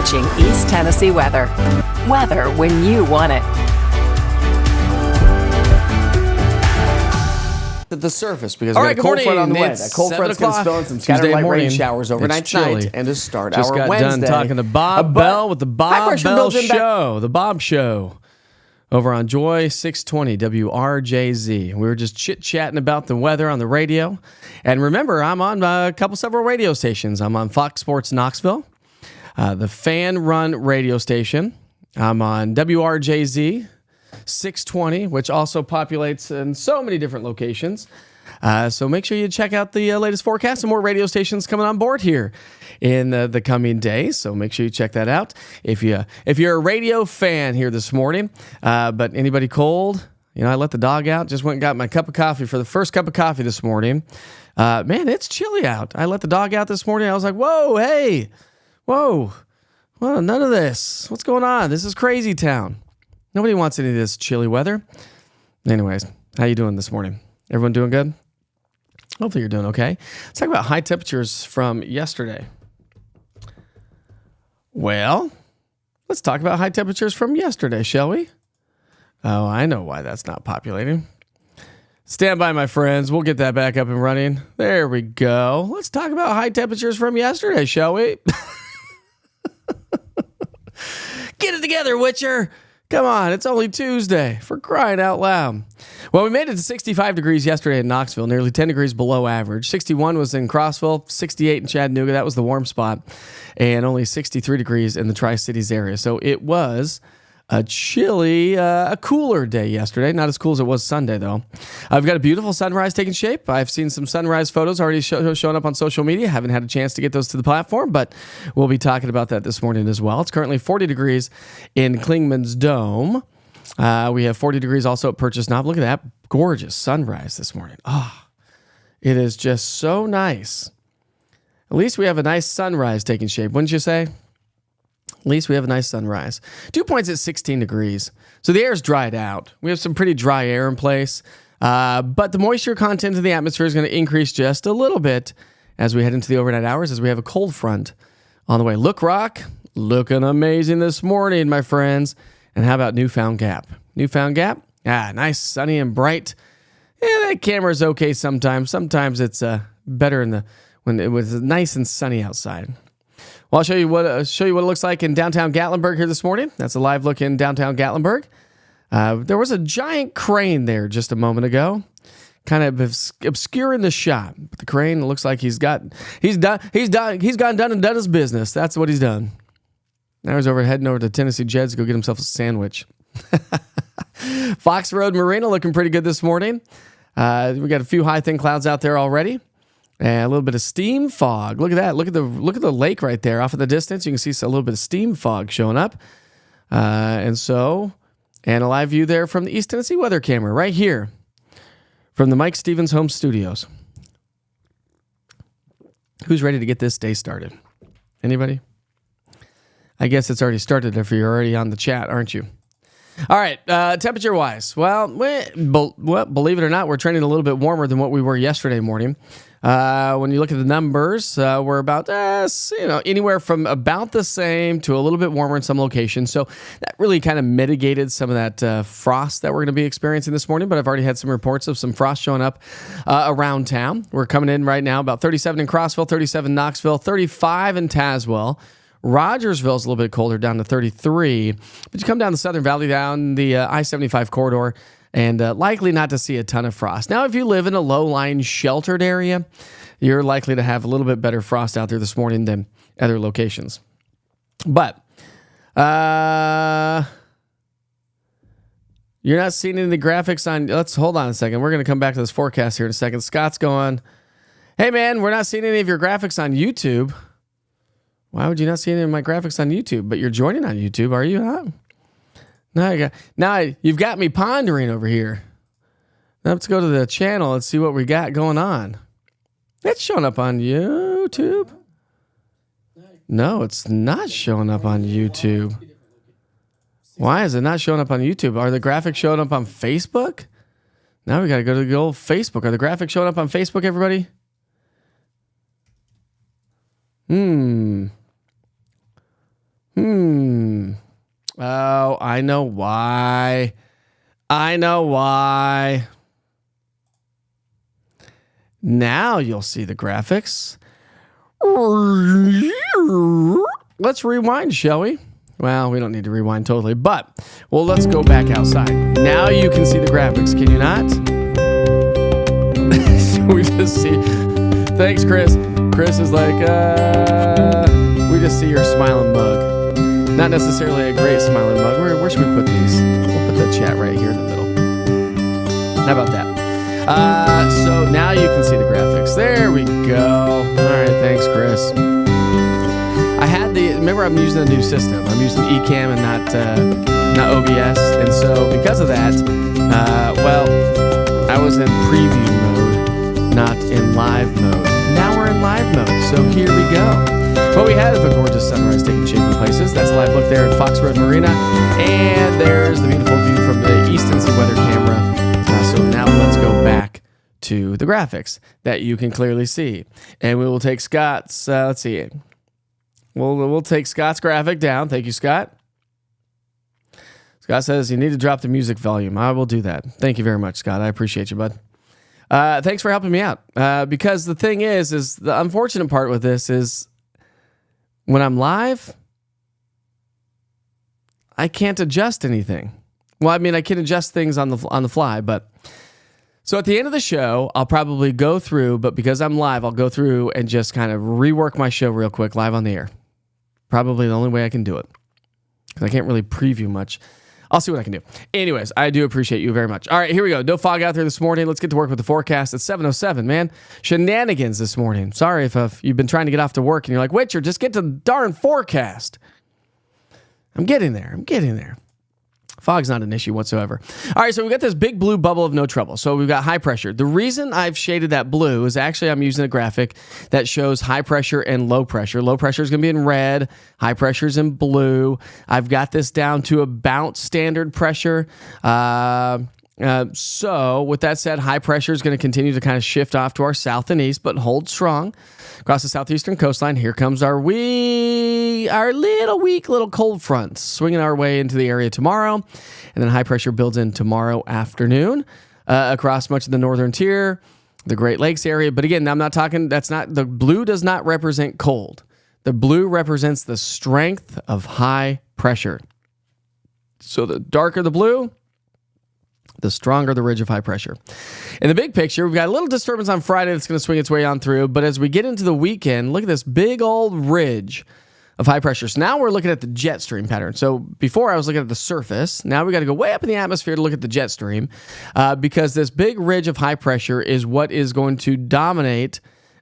watching East Tennessee weather. Weather when you want it. The surface because All we right, got a cold good front on the morning. way. It's That cold 7 front's going to o'clock. spill in some scattered Tuesday light morning. rain showers overnight It's chilly. tonight and to start Just our got Wednesday. done talking to Bob Bell with the Bob Bell Show. The Bob Show over on Joy 620 WRJZ. We were just chit-chatting about the weather on the radio. And remember, I'm on several radio stations. I'm on Fox Sports Knoxville, the Fan Run radio station. I'm on WRJZ 620, which also populates in so many different locations. So make sure you check out the latest forecast and more radio stations coming on board here in the coming days. So make sure you check that out. If you're a radio fan here this morning, but anybody cold, I let the dog out. Just went and got my cup of coffee for the first cup of coffee this morning. Man, it's chilly out. I let the dog out this morning. I was like, whoa, hey, whoa, well, none of this. What's going on? This is crazy town. Nobody wants any of this chilly weather. Anyways, how you doing this morning? Everyone doing good? Hopefully you're doing okay. Let's talk about high temperatures from yesterday. Well, let's talk about high temperatures from yesterday, shall we? Oh, I know why that's not populating. Stand by, my friends. We'll get that back up and running. There we go. Let's talk about high temperatures from yesterday, shall we? Get it together, Witcher. Come on, it's only Tuesday, for crying out loud. Well, we made it to 65 degrees yesterday in Knoxville, nearly 10 degrees below average. 61 was in Crossville, 68 in Chattanooga, that was the warm spot, and only 63 degrees in the Tri-Cities area. So it was a chilly, a cooler day yesterday. Not as cool as it was Sunday, though. I've got a beautiful sunrise taking shape. I've seen some sunrise photos already showing up on social media. Haven't had a chance to get those to the platform, but we'll be talking about that this morning as well. It's currently 40 degrees in Klingman's Dome. We have 40 degrees also at Purchase Knob. Look at that gorgeous sunrise this morning. Oh, it is just so nice. At least we have a nice sunrise taking shape, wouldn't you say? At least we have a nice sunrise. Dew point's at 16 degrees. So the air's dried out. We have some pretty dry air in place. But the moisture content in the atmosphere is going to increase just a little bit as we head into the overnight hours, as we have a cold front on the way. Look Rock, looking amazing this morning, my friends. And how about Newfound Gap? Newfound Gap, nice, sunny and bright. Yeah, that camera's okay sometimes. Sometimes it's better when it was nice and sunny outside. Well, I'll show you what it looks like in downtown Gatlinburg here this morning. That's a live look in downtown Gatlinburg. There was a giant crane there just a moment ago, kind of obscuring the shot. But the crane looks like he's gone done his business. That's what he's done. Now he's heading over to Tennessee Jeds to go get himself a sandwich. Fox Road Marina looking pretty good this morning. We got a few high thin clouds out there already. And a little bit of steam fog. Look at that. Look at the lake right there off in the distance. You can see a little bit of steam fog showing up. And a live view there from the East Tennessee weather camera right here from the Mike Stevens Home Studios. Who's ready to get this day started? Anybody? I guess it's already started if you're already on the chat, aren't you? All right, temperature-wise. Well, believe it or not, we're trending a little bit warmer than what we were yesterday morning. When you look at the numbers, we're about anywhere from about the same to a little bit warmer in some locations. So that really kind of mitigated some of that frost that we're going to be experiencing this morning. But I've already had some reports of some frost showing up around town. We're coming in right now about 37 in Crossville, 37 in Knoxville, 35 in Tazewell. Rogersville's a little bit colder, down to 33. But you come down the Southern Valley, down the I-75 corridor, and likely not to see a ton of frost. Now, if you live in a low-lying sheltered area, you're likely to have a little bit better frost out there this morning than other locations. But you're not seeing any of the graphics on... Let's hold on a second. We're going to come back to this forecast here in a second. Scott's going, hey, man, we're not seeing any of your graphics on YouTube. Why would you not see any of my graphics on YouTube? But you're joining on YouTube, are you not? Now you've got me pondering over here. Now let's go to the channel and see what we got going on. It's showing up on YouTube. No, it's not showing up on YouTube. Why is it not showing up on YouTube? Are the graphics showing up on Facebook? Now we got to go to the old Facebook. Are the graphics showing up on Facebook, everybody? Oh, I know why. Now you'll see the graphics. Let's rewind, shall we? Well, we don't need to rewind totally, but let's go back outside. Now you can see the graphics, can you not? We just see. Thanks, Chris. Chris is like, we just see your smiling mug. Not necessarily a great smiling mug. Where should we put these? We'll put the chat right here in the middle. How about that? So now you can see the graphics. There we go. All right, thanks, Chris. Remember I'm using a new system. I'm using Ecamm and not OBS. And so because of that, I was in preview mode, not in live mode. Now we're in live mode, so here we go. What we had is a gorgeous sunrise taking shape in places. That's a live look there at Fox Road Marina. And there's the beautiful view from the East Tennessee weather camera. So now let's go back to the graphics that you can clearly see. And we will take Scott's, let's see. We'll take Scott's graphic down. Thank you, Scott. Scott says you need to drop the music volume. I will do that. Thank you very much, Scott. I appreciate you, bud. Thanks for helping me out. Because the thing is the unfortunate part with this is when I'm live, I can't adjust anything. Well, I mean, I can adjust things on the fly, but so at the end of the show, I'll probably go through, but because I'm live, I'll go through and just kind of rework my show real quick live on the air. Probably the only way I can do it because I can't really preview much. I'll see what I can do. Anyways, I do appreciate you very much. All right, here we go. No fog out there this morning. Let's get to work with the forecast. It's 7:07, man. Shenanigans this morning. Sorry if you've been trying to get off to work and you're like, Witcher, just get to the darn forecast. I'm getting there. Fog's not an issue whatsoever. All right, so we've got this big blue bubble of no trouble. So we've got high pressure. The reason I've shaded that blue is actually I'm using a graphic that shows high pressure and low pressure. Low pressure is going to be in red. High pressure is in blue. I've got this down to about standard pressure. So with that said, high pressure is going to continue to kind of shift off to our south and east, but hold strong across the southeastern coastline. Here comes our little weak little cold front swinging our way into the area tomorrow, and then high pressure builds in tomorrow afternoon across much of the northern tier, the Great Lakes area. But again, I'm not talking. The blue does not represent cold. The blue represents the strength of high pressure. So the darker the blue, the stronger the ridge of high pressure. In the big picture, we've got a little disturbance on Friday that's going to swing its way on through. But as we get into the weekend, look at this big old ridge of high pressure. So now we're looking at the jet stream pattern. So before I was looking at the surface. Now we got to go way up in the atmosphere to look at the jet stream because this big ridge of high pressure is what is going to dominate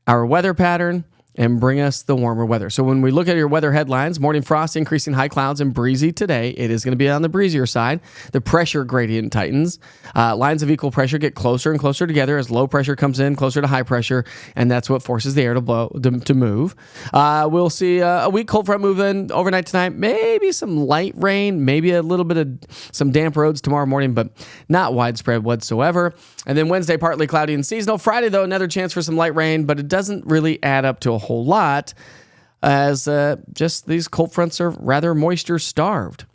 our weather pattern and bring us the warmer weather. So when we look at your weather headlines, morning frost, increasing high clouds, and breezy today, it is going to be on the breezier side. The pressure gradient tightens. Lines of equal pressure get closer and closer together as low pressure comes in closer to high pressure, and that's what forces the air to move. We'll see a weak cold front move in overnight tonight. Maybe some light rain, maybe a little bit of some damp roads tomorrow morning, but not widespread whatsoever. And then Wednesday, partly cloudy and seasonal. Friday, though, another chance for some light rain, but it doesn't really add up to a whole lot as just these cold fronts are rather moisture starved.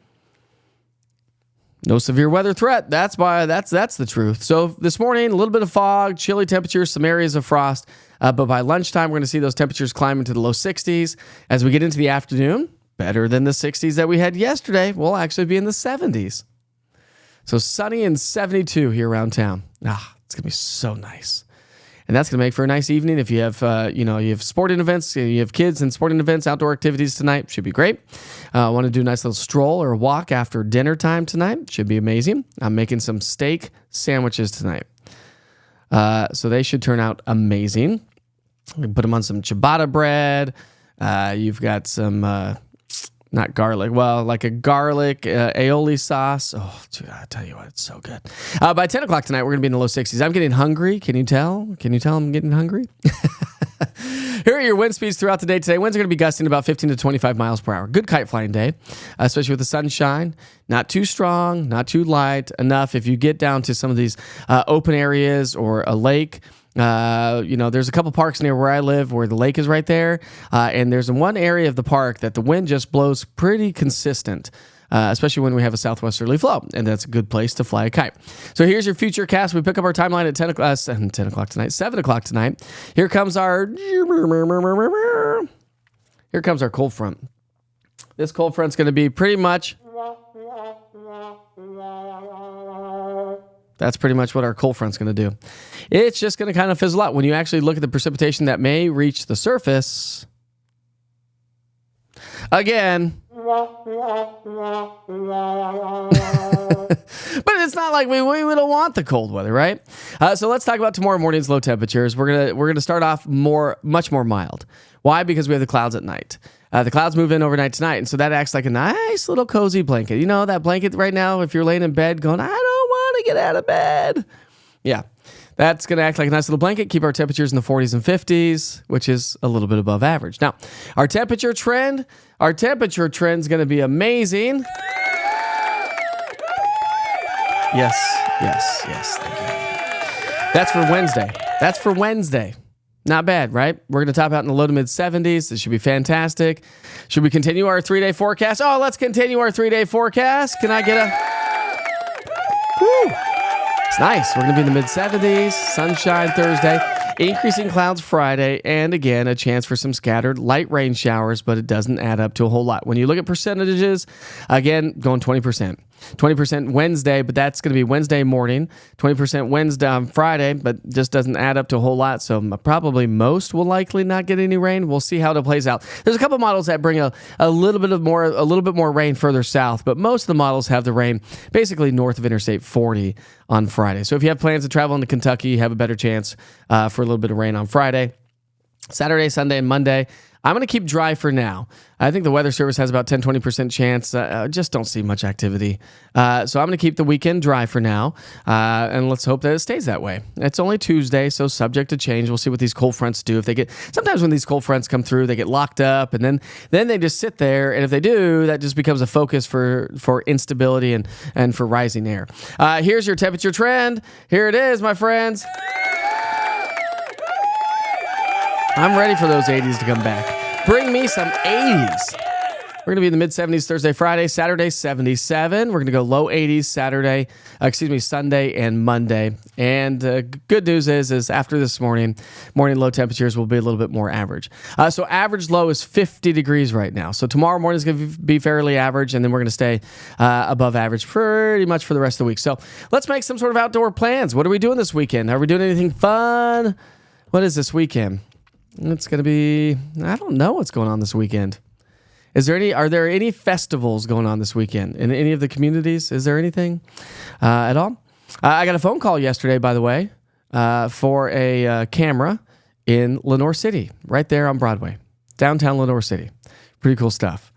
No severe weather threat. That's the truth. So this morning, a little bit of fog, chilly temperatures, some areas of frost. But by lunchtime, we're going to see those temperatures climb into the low 60s. As we get into the afternoon, better than the 60s that we had yesterday. We'll actually be in the 70s. So sunny and 72 here around town. It's going to be so nice. And that's going to make for a nice evening. If you have, you have sporting events, you have kids and sporting events, outdoor activities tonight, should be great. Want to do a nice little stroll or walk after dinner time tonight, should be amazing. I'm making some steak sandwiches tonight. So they should turn out amazing. We put them on some ciabatta bread. You've got some, not garlic, like a garlic aioli sauce. Oh, dude, I tell you what, it's so good. By 10 o'clock tonight, we're going to be in the low 60s. I'm getting hungry. Can you tell? Can you tell I'm getting hungry? Here are your wind speeds throughout the day today. Winds are going to be gusting about 15 to 25 miles per hour. Good kite flying day, especially with the sunshine. Not too strong, not too light. Enough if you get down to some of these open areas or a lake There's a couple parks near where I live where the lake is right there. And there's one area of the park that the wind just blows pretty consistent. Especially when we have a southwesterly flow, and that's a good place to fly a kite. So here's your future cast. We pick up our timeline at 10 o'clock tonight, 7 o'clock tonight. Here comes our cold front. This cold front's going to be pretty much. That's pretty much what our cold front's going to do. It's just going to kind of fizzle out. When you actually look at the precipitation that may reach the surface, again. But it's not like we don't want the cold weather, right? So let's talk about tomorrow morning's low temperatures. We're gonna start off much more mild. Why? Because we have the clouds at night. The clouds move in overnight tonight, and so that acts like a nice little cozy blanket. You know that blanket right now. If you're laying in bed, going, I don't want to get out of bed. Yeah. That's going to act like a nice little blanket, keep our temperatures in the 40s and 50s, which is a little bit above average. Now, our temperature trend's going to be amazing. Yes. Thank you. That's for Wednesday. Not bad, right? We're going to top out in the low to mid 70s. This should be fantastic. Should we continue our 3-day forecast? Oh, let's continue our 3-day forecast. Can I get a... Woo! It's nice. We're going to be in the mid-70s, sunshine Thursday, increasing clouds Friday, and again, a chance for some scattered light rain showers, but it doesn't add up to a whole lot. When you look at percentages, again, going 20%. 20% Wednesday, but that's going to be Wednesday morning. 20% Wednesday on Friday, but just doesn't add up to a whole lot. So probably most will likely not get any rain. We'll see how it plays out. There's a couple models that bring a little bit more rain further south, but most of the models have the rain basically north of Interstate 40 on Friday. So if you have plans to travel into Kentucky, you have a better chance for a little bit of rain on Friday. Saturday, Sunday, and Monday, I'm going to keep dry for now. I think the Weather Service has about 10-20% chance. Just don't see much activity. So I'm going to keep the weekend dry for now, and let's hope that it stays that way. It's only Tuesday, so subject to change. We'll see what these cold fronts do. Sometimes when these cold fronts come through, they get locked up, and then they just sit there. And if they do, that just becomes a focus for instability and for rising air. Here's your temperature trend. Here it is, my friends. I'm ready for those 80s to come back. Bring me some 80s. We're going to be in the mid-70s Thursday, Friday, Saturday, 77. We're going to go low 80s Sunday and Monday. And good news is after this morning low temperatures will be a little bit more average. So average low is 50 degrees right now. So tomorrow morning is going to be fairly average, and then we're going to stay above average pretty much for the rest of the week. So let's make some sort of outdoor plans. What are we doing this weekend? Are we doing anything fun? What is this weekend? It's going to be, I don't know what's going on this weekend. Are there any festivals going on this weekend in any of the communities? Is there anything at all? I got a phone call yesterday, by the way, for a camera in Lenoir City, right there on Broadway, downtown Lenoir City. Pretty cool stuff.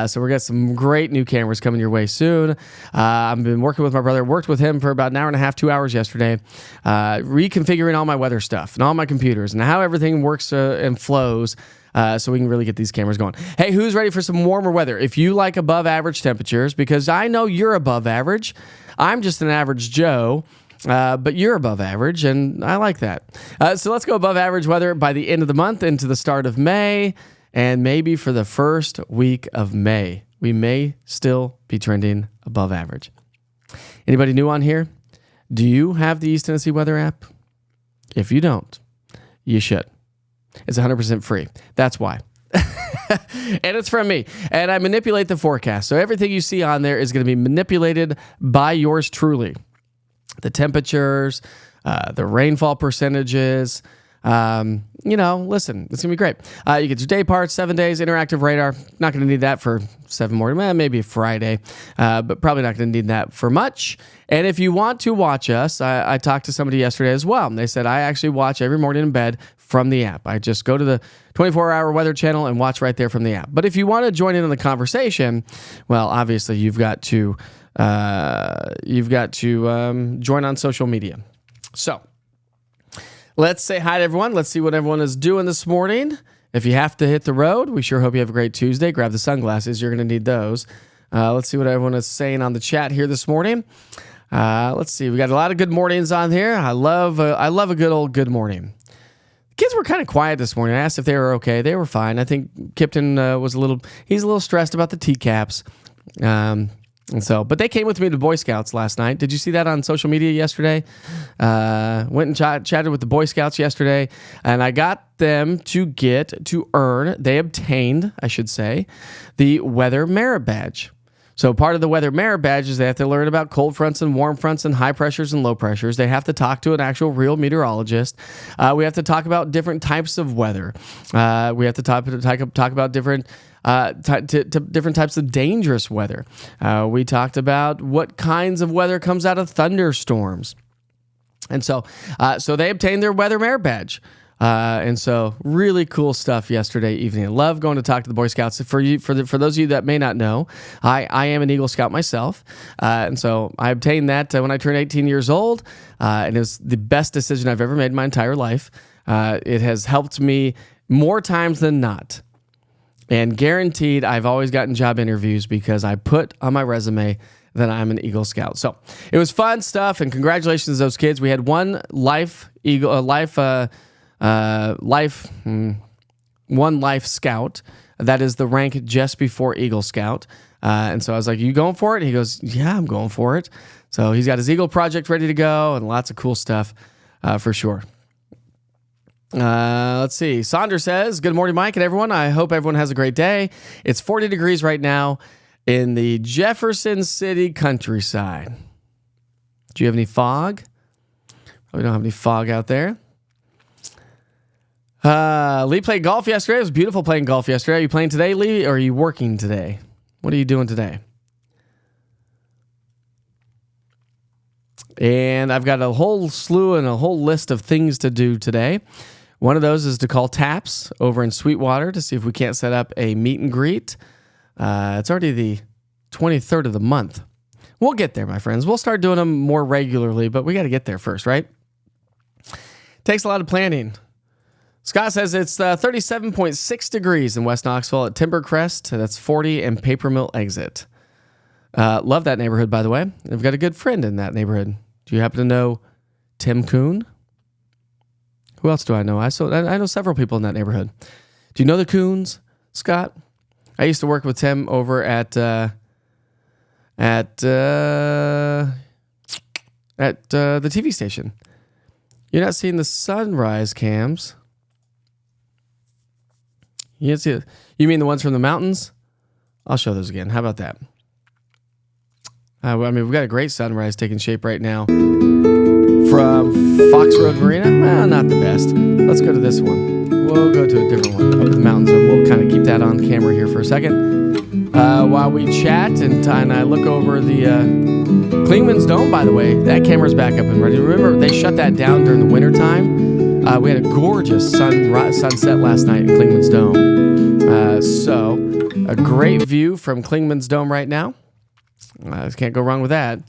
So we're got some great new cameras coming your way soon. I've been working with my brother, worked with him for about an hour and a half, 2 hours yesterday, reconfiguring all my weather stuff and all my computers and how everything works and flows so we can really get these cameras going. Hey, who's ready for some warmer weather? If you like above average temperatures, because I know you're above average. I'm just an average Joe. But you're above average, and I like that. So let's go above average weather by the end of the month into the start of May. And maybe for the first week of May, we may still be trending above average. Anybody new on here? Do you have the East Tennessee Weather app? If you don't, you should. It's 100% free. That's why. And it's from me. And I manipulate the forecast. So everything you see on there is going to be manipulated by yours truly. The temperatures, the rainfall percentages. Listen, it's going to be great. You get your day parts, 7 days, interactive radar. Not going to need that for 7 more, maybe Friday, but probably not going to need that for much. And if you want to watch us, I talked to somebody yesterday as well, and they said, I actually watch every morning in bed from the app. I just go to the 24-hour weather channel and watch right there from the app. But if you want to join in on the conversation, well, obviously you've got to join on social media. So let's say hi to everyone. Let's see what everyone is doing this morning. If you have to hit the road, we sure hope you have a great Tuesday. Grab the sunglasses. You're going to need those. Let's see what everyone is saying on the chat here this morning. Let's see. We got a lot of good mornings on here. I love a good old good morning. Kids were kind of quiet this morning. I asked if they were okay. They were fine. I think Kipton he's a little stressed about the TCAPs. But they came with me to Boy Scouts last night. Did you see that on social media yesterday? Went and chatted with the Boy Scouts yesterday, and I got them they obtained, I should say, the Weather Merit Badge. So part of the Weather Merit Badge is they have to learn about cold fronts and warm fronts and high pressures and low pressures. They have to talk to an actual real meteorologist. We have to talk about different types of weather. We have to talk about different different types of dangerous weather. We talked about what kinds of weather comes out of thunderstorms. And so they obtained their Weather Merit Badge. And so really cool stuff yesterday evening. I love going to talk to the Boy Scouts. For those of you that may not know, I am an Eagle Scout myself. And so I obtained that when I turned 18 years old. And it was the best decision I've ever made in my entire life. It has helped me more times than not. And guaranteed, I've always gotten job interviews because I put on my resume that I'm an Eagle Scout. So it was fun stuff, and congratulations to those kids. We had one life Scout. That is the rank just before Eagle Scout. And so I was like, you going for it? And he goes, yeah, I'm going for it. So he's got his Eagle project ready to go and lots of cool stuff for sure. Let's see. Sandra says, good morning, Mike and everyone. I hope everyone has a great day. It's 40 degrees right now in the Jefferson City countryside. Do you have any fog? We don't have any fog out there. Lee played golf yesterday. It was beautiful playing golf yesterday. Are you playing today, Lee, or are you working today? What are you doing today? And I've got a whole slew and a whole list of things to do today. One of those is to call Taps over in Sweetwater to see if we can't set up a meet and greet. It's already the 23rd of the month. We'll get there, my friends. We'll start doing them more regularly, but we got to get there first, right? Takes a lot of planning. Scott says it's 37.6 degrees in West Knoxville at Timbercrest. That's 40 and Paper Mill Exit. Love that neighborhood, by the way. I've got a good friend in that neighborhood. Do you happen to know Tim Kuhn? Who else do I know? I know several people in that neighborhood. Do you know the Kuhns, Scott? I used to work with Tim over at the TV station. You're not seeing the sunrise cams. You mean the ones from the mountains? I'll show those again. How about that? We've got a great sunrise taking shape right now from Fox Road Marina. Well, not the best. Let's go to this one. We'll go to a different one up in the mountains, and we'll kind of keep that on camera here for a second while we chat and I look over the Klingman's Dome. By the way, that camera's back up and ready. Remember, they shut that down during the wintertime. We had a gorgeous sunset last night in Klingman's Dome. So a great view from Klingman's Dome right now. Can't go wrong with that.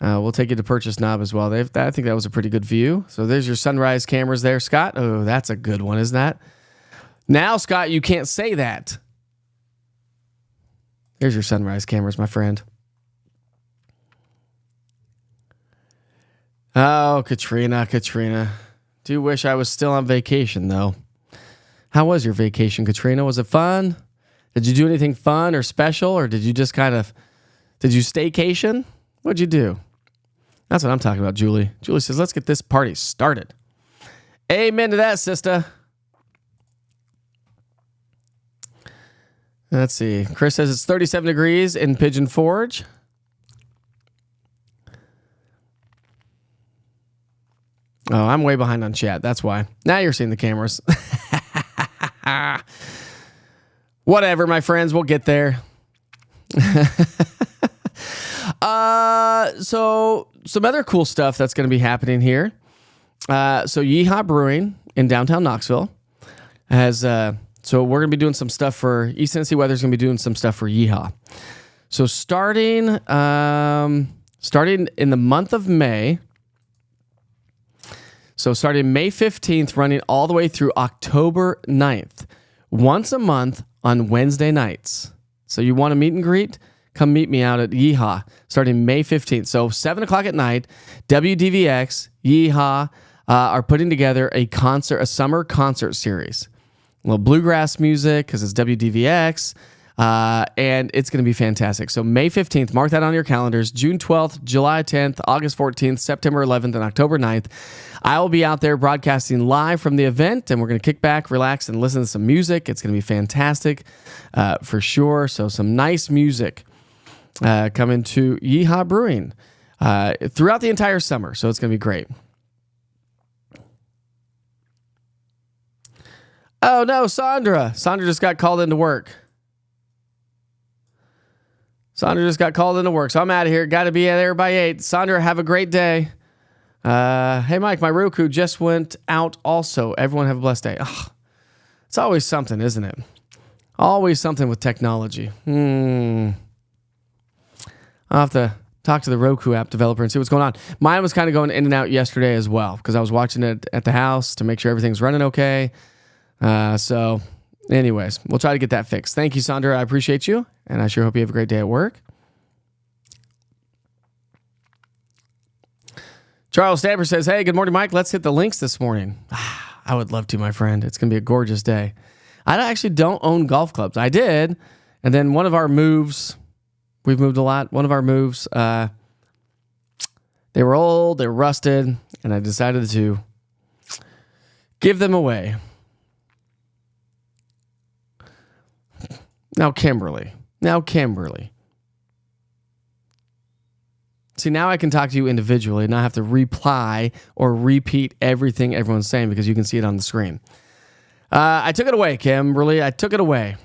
We'll take you to Purchase Knob as well. I think that was a pretty good view. So there's your sunrise cameras there, Scott. Oh, that's a good one, isn't that? Now, Scott, you can't say that. There's your sunrise cameras, my friend. Oh, Katrina. Do wish I was still on vacation, though. How was your vacation, Katrina? Was it fun? Did you do anything fun or special, or did you just did you staycation? What'd you do? That's what I'm talking about, Julie. Julie says, let's get this party started. Amen to that, sister. Let's see. Chris says it's 37 degrees in Pigeon Forge. Oh, I'm way behind on chat. That's why. Now you're seeing the cameras. Whatever, my friends. We'll get there. So some other cool stuff that's going to be happening here. So Yeehaw Brewing in downtown Knoxville has, so we're going to be doing some stuff for East Tennessee Weather's going to be doing some stuff for Yeehaw. So starting in the month of May, so starting May 15th, running all the way through October 9th, once a month on Wednesday nights. So you want to meet and greet? come meet me out at Yeehaw starting May 15th. So 7 o'clock at night, WDVX, Yeehaw are putting together a summer concert series. A little bluegrass music because it's WDVX. And it's going to be fantastic. So May 15th, mark that on your calendars. June 12th, July 10th, August 14th, September 11th, and October 9th. I will be out there broadcasting live from the event, and we're going to kick back, relax, and listen to some music. It's going to be fantastic for sure. So some nice music coming to Yeehaw Brewing throughout the entire summer. So it's going to be great. Oh, no, Sandra. Sandra just got called into work. Sandra just got called into work, so I'm out of here. Got to be there by 8. Sandra, have a great day. Hey, Mike, my Roku just went out also. Everyone have a blessed day. Ugh, it's always something, isn't it? Always something with technology. I'll have to talk to the Roku app developer and see what's going on. Mine was kind of going in and out yesterday as well because I was watching it at the house to make sure everything's running okay. So anyways, we'll try to get that fixed. Thank you, Sandra. I appreciate you, and I sure hope you have a great day at work. Charles Stamper says, hey, good morning, Mike. Let's hit the links this morning. I would love to, my friend. It's going to be a gorgeous day. I actually don't own golf clubs. I did, and then one of our moves, we've moved a lot. One of our moves, they were old, they were rusted, and I decided to give them away. Now, Kimberly. See, now I can talk to you individually and not have to reply or repeat everything everyone's saying because you can see it on the screen. I took it away, Kimberly. I took it away.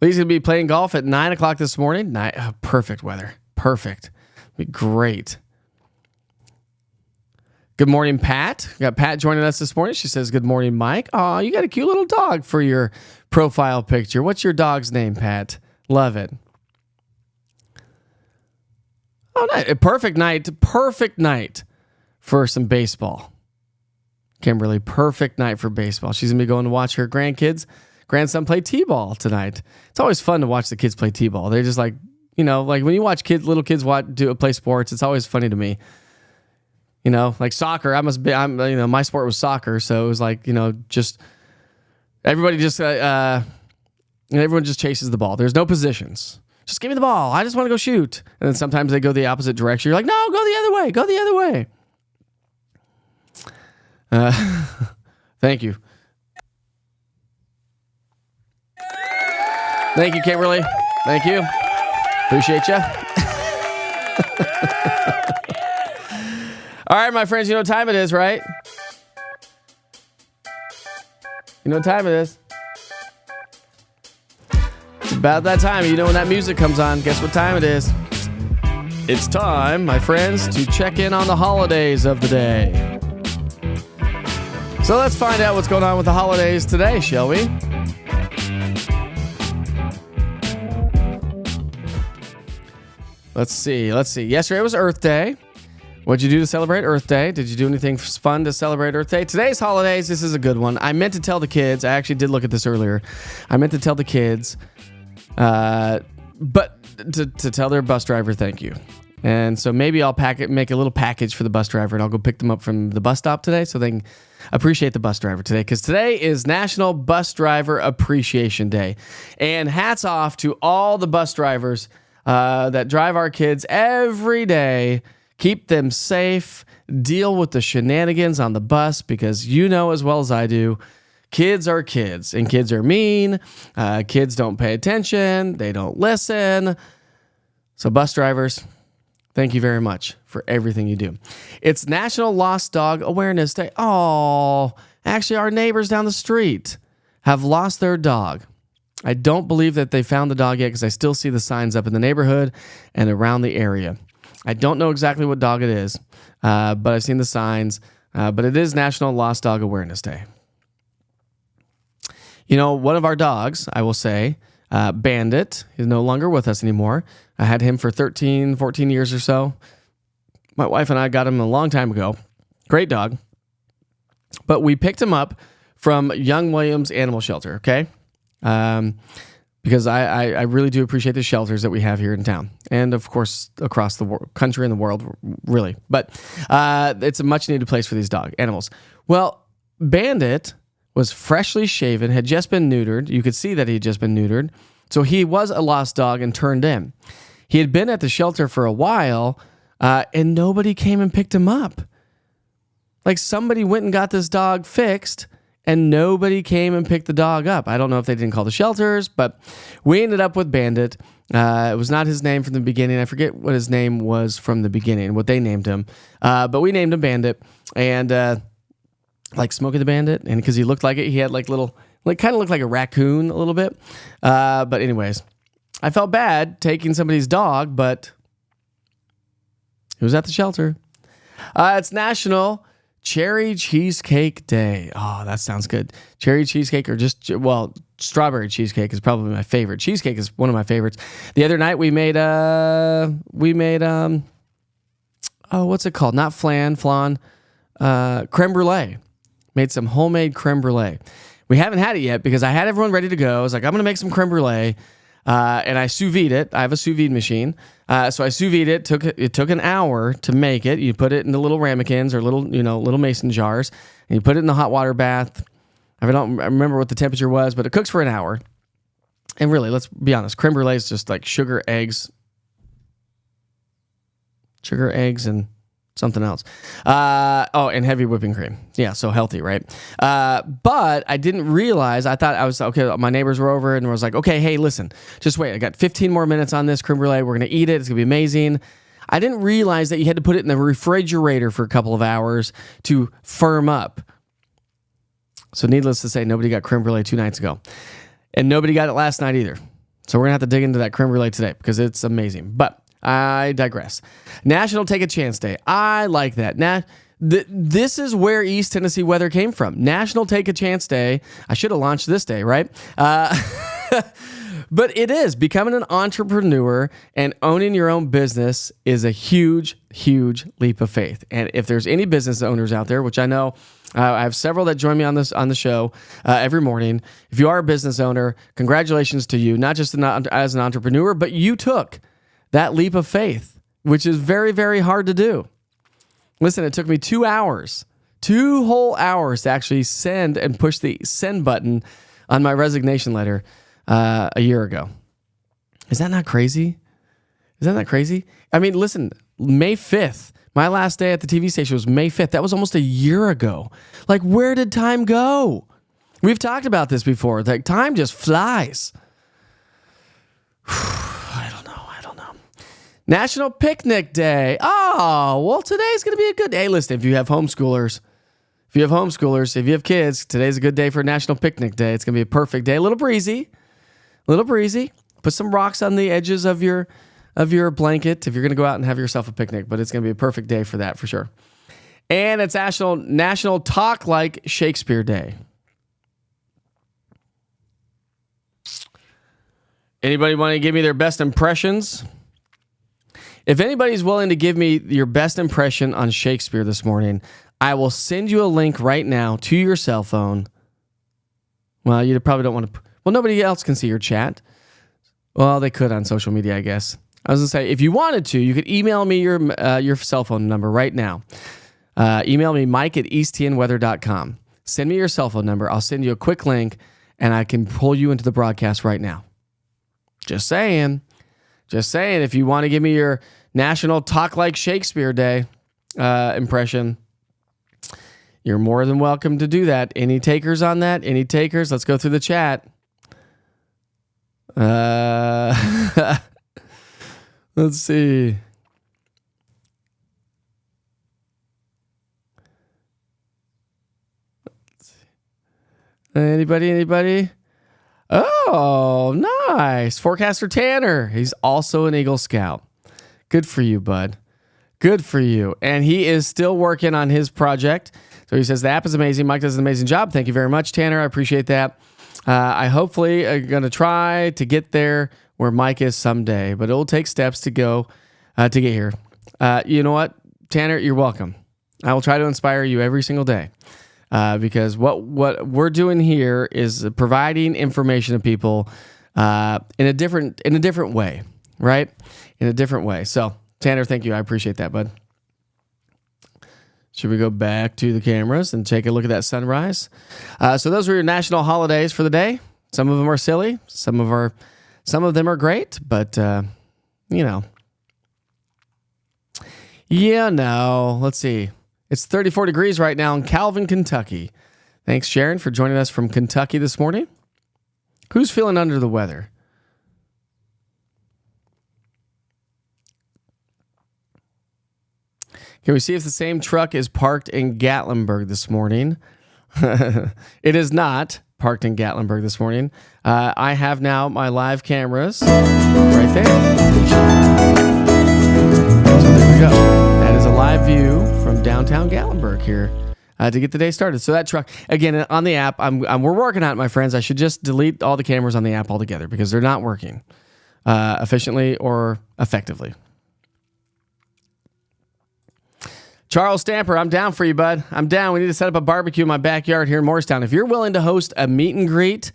Lee's going to be playing golf at 9 o'clock this morning. Perfect weather. Perfect. Be great. Good morning, Pat. We got Pat joining us this morning. She says, good morning, Mike. Oh, you got a cute little dog for your profile picture. What's your dog's name, Pat? Love it. Oh, nice. Perfect night for some baseball. Kimberly, perfect night for baseball. She's going to be going to watch her grandson play t-ball tonight. It's always fun to watch the kids play t-ball. They're just like, like when you watch little kids play sports, it's always funny to me. Like soccer, my sport was soccer. So it was like, just everybody everyone just chases the ball. There's no positions. Just give me the ball. I just want to go shoot. And then sometimes they go the opposite direction. You're like, no, go the other way. Go the other way. Thank you. Thank you, Kimberly. Thank you. Appreciate you. All right, my friends, you know what time it is, right? You know what time it is? It's about that time. You know when that music comes on, guess what time it is? It's time, my friends, to check in on the holidays of the day. So let's find out what's going on with the holidays today, shall we? Let's see. Yesterday was Earth Day. What'd you do to celebrate Earth Day? Did you do anything fun to celebrate Earth Day? Today's holidays, this is a good one. I meant to tell the kids, I actually did look at this earlier. I meant to tell the kids, but to tell their bus driver thank you. And so maybe I'll make a little package for the bus driver, and I'll go pick them up from the bus stop today so they can appreciate the bus driver today. Because today is National Bus Driver Appreciation Day. And hats off to all the bus drivers that drive our kids every day. Keep them safe. Deal with the shenanigans on the bus because you know as well as I do, kids are kids and kids are mean. Kids don't pay attention. They don't listen. So bus drivers, thank you very much for everything you do. It's National Lost Dog Awareness Day. Oh, actually our neighbors down the street have lost their dog. I don't believe that they found the dog yet because I still see the signs up in the neighborhood and around the area. I don't know exactly what dog it is, but I've seen the signs. But it is National Lost Dog Awareness Day. One of our dogs, I will say, Bandit, is no longer with us anymore. I had him for 13, 14 years or so. My wife and I got him a long time ago. Great dog. But we picked him up from Young Williams Animal Shelter, okay? Because because I really do appreciate the shelters that we have here in town, and of course across the country and the world, really. But it's a much needed place for these animals. Well, Bandit was freshly shaven, had just been neutered. You could see that he had just been neutered. So he was a lost dog and turned in. He had been at the shelter for a while, and nobody came and picked him up. Like somebody went and got this dog fixed, and nobody came and picked the dog up. I don't know if they didn't call the shelters, but we ended up with Bandit. It was not his name from the beginning. I forget what his name was from the beginning, what they named him. But we named him Bandit. And like Smokey the Bandit, and because he looked like it, he had like little, like kind of looked like a raccoon a little bit. But anyways, I felt bad taking somebody's dog, but he was at the shelter. It's National Cherry Cheesecake Day. Oh, that sounds good. Cherry cheesecake, or just, well, strawberry cheesecake is probably my favorite. Cheesecake is one of my favorites. The other night we made what's it called? Not flan, creme brulee. Made some homemade creme brulee. We haven't had it yet because I had everyone ready to go. I was like, I'm going to make some creme brulee. And I sous vide it. I have a sous vide machine. So I sous vide it. It took an hour to make it. You put it in the little ramekins or little mason jars, and you put it in the hot water bath. I don't remember what the temperature was, but it cooks for an hour. And really, let's be honest, creme brulee is just like sugar, eggs, and something else. And heavy whipping cream. Yeah, so healthy, right? But I didn't realize, I thought I was, okay, my neighbors were over and was like, okay, hey, listen, just wait. I got 15 more minutes on this creme brulee. We're going to eat it. It's going to be amazing. I didn't realize that you had to put it in the refrigerator for a couple of hours to firm up. So needless to say, nobody got creme brulee 2 nights ago. And nobody got it last night either. So we're going to have to dig into that creme brulee today because it's amazing. But I digress. National Take a Chance Day. I like that. This is where East Tennessee weather came from. National Take a Chance Day. I should have launched this day, right? But it is. Becoming an entrepreneur and owning your own business is a huge, huge leap of faith. And if there's any business owners out there, which I know I have several that join me on the show every morning. If you are a business owner, congratulations to you, not just as an entrepreneur, but you took that leap of faith, which is very, very hard to do. Listen, it took me 2 hours, 2 whole hours to actually send and push the send button on my resignation letter a year ago. Is that not crazy? I mean, listen, May 5th, my last day at the TV station was May 5th. That was almost a year ago. Like, where did time go? We've talked about this before. Like, time just flies. I don't know. National Picnic Day. Oh, well, today's going to be a good day. Listen, if you have homeschoolers, if you have kids, today's a good day for National Picnic Day. It's going to be a perfect day. A little breezy. Put some rocks on the edges of your blanket if you're going to go out and have yourself a picnic, but it's going to be a perfect day for that for sure. And it's National Talk Like Shakespeare Day. Anybody want to give me their best impressions? If anybody's willing to give me your best impression on Shakespeare this morning, I will send you a link right now to your cell phone. Well, you probably don't want to. Well, nobody else can see your chat. Well, they could on social media, I guess. I was going to say, if you wanted to, you could email me your cell phone number right now. Email me, mike@easttnweather.com. Send me your cell phone number. I'll send you a quick link, and I can pull you into the broadcast right now. Just saying, if you want to give me your National Talk Like Shakespeare Day impression, you're more than welcome to do that. Any takers on that? Any takers? Let's go through the chat. Let's see. Anybody? Oh, nice. Forecaster Tanner. He's also an Eagle Scout. Good for you, bud. Good for you. And he is still working on his project. So he says, the app is amazing. Mike does an amazing job. Thank you very much, Tanner. I appreciate that. I hopefully am going to try to get there where Mike is someday, but it will take steps to go to get here. You know what, Tanner? You're welcome. I will try to inspire you every single day. Because what we're doing here is providing information to people in a different way, right? In a different way. So, Tanner, thank you. I appreciate that, bud. Should we go back to the cameras and take a look at that sunrise? So those were your national holidays for the day. Some of them are silly. Some of them are great, but let's see. It's 34 degrees right now in Calvin, Kentucky. Thanks, Sharon, for joining us from Kentucky this morning. Who's feeling under the weather? Can we see if the same truck is parked in Gatlinburg this morning? It is not parked in Gatlinburg this morning. I have now my live cameras right there. So there we go. That is a live view from downtown Gatlinburg here to get the day started. So that truck, again, on the app, we're working on it, my friends. I should just delete all the cameras on the app altogether because they're not working efficiently or effectively. Charles Stamper, I'm down for you, bud. I'm down. We need to set up a barbecue in my backyard here in Morristown. If you're willing to host a meet and greet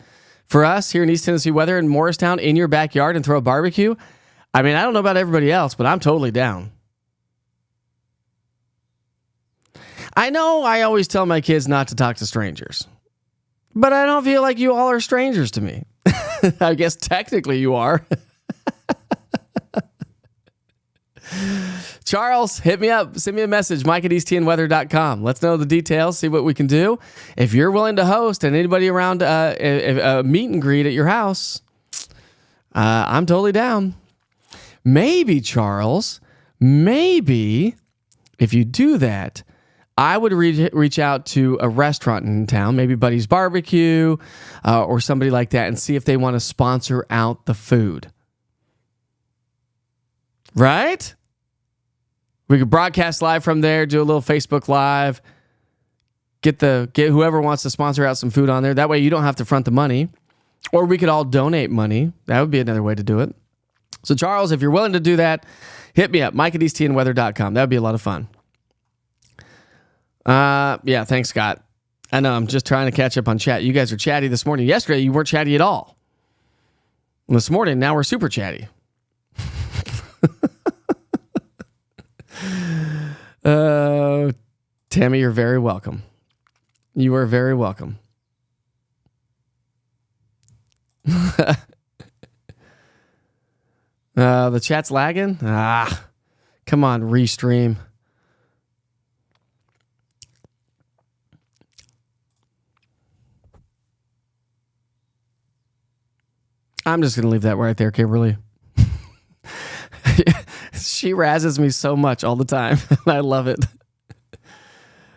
for us here in East Tennessee weather in Morristown in your backyard and throw a barbecue, I mean, I don't know about everybody else, but I'm totally down. I know I always tell my kids not to talk to strangers, but I don't feel like you all are strangers to me. I guess technically you are. Charles, hit me up. Send me a message, mike@easttnweather.com. Let's know the details, see what we can do. If you're willing to host and anybody around a meet and greet at your house, I'm totally down. Maybe, Charles, if you do that, I would reach out to a restaurant in town, maybe Buddy's Barbecue or somebody like that, and see if they want to sponsor out the food. Right? We could broadcast live from there, do a little Facebook Live, get whoever wants to sponsor out some food on there. That way you don't have to front the money. Or we could all donate money. That would be another way to do it. So Charles, if you're willing to do that, hit me up, mike@easttnweather.com. That would be a lot of fun. Yeah, thanks, Scott. I know, I'm just trying to catch up on chat. You guys are chatty this morning. Yesterday, you weren't chatty at all. This morning, now we're super chatty. Tammy, you're very welcome. You are very welcome. The chat's lagging? Come on, restream. I'm just going to leave that right there, Kimberly. She razzes me so much all the time. I love it.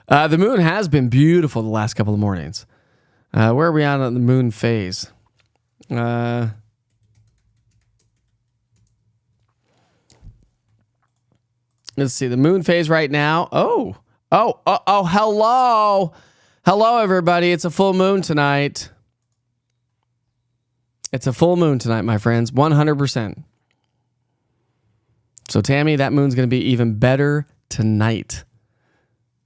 The moon has been beautiful the last couple of mornings. Where are we on the moon phase? Let's see. The moon phase right now. Oh, hello. Hello, everybody. It's a full moon tonight. It's a full moon tonight, my friends. 100%. So, Tammy, that moon's going to be even better tonight.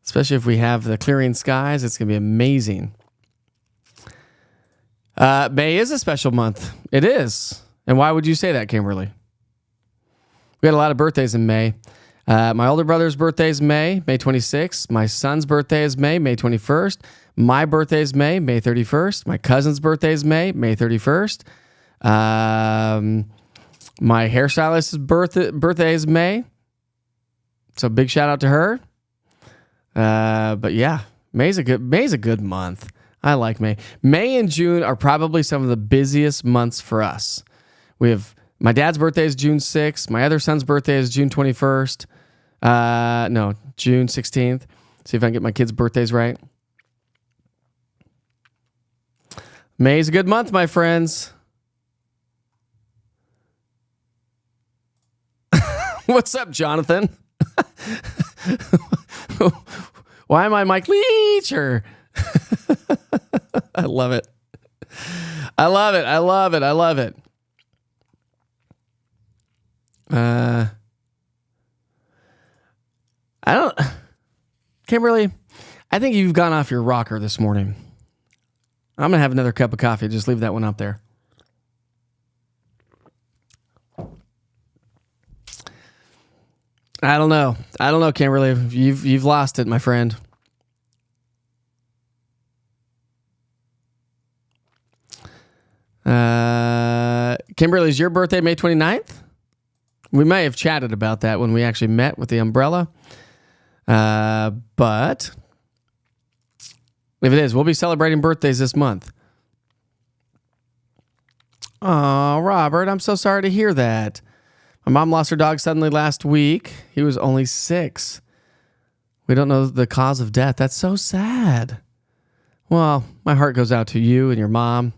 Especially if we have the clearing skies. It's going to be amazing. May is a special month. It is. And why would you say that, Kimberly? We had a lot of birthdays in May. My older brother's birthday is May 26th. My son's birthday is May 21st. My birthday is May 31st. My cousin's birthday is May 31st. My hairstylist's birthday is May. So big shout out to her. But yeah, May's a good month. I like May. May and June are probably some of the busiest months for us. We have my dad's birthday is June 6th. My other son's birthday is June 21st. June 16th. See if I can get my kids' birthdays right. May's a good month, my friends. What's up, Jonathan? Why am I Mike Leacher? I love it. I love it. I love it. I love it. Kimberly, I think you've gone off your rocker this morning. I'm going to have another cup of coffee. Just leave that one up there. I don't know. Kimberly. You've lost it, my friend. Kimberly, is your birthday May 29th? We may have chatted about that when we actually met with the umbrella. But if it is, we'll be celebrating birthdays this month. Oh, Robert, I'm so sorry to hear that. My mom lost her dog suddenly last week. He was only 6. We don't know the cause of death. That's so sad. Well, my heart goes out to you and your mom,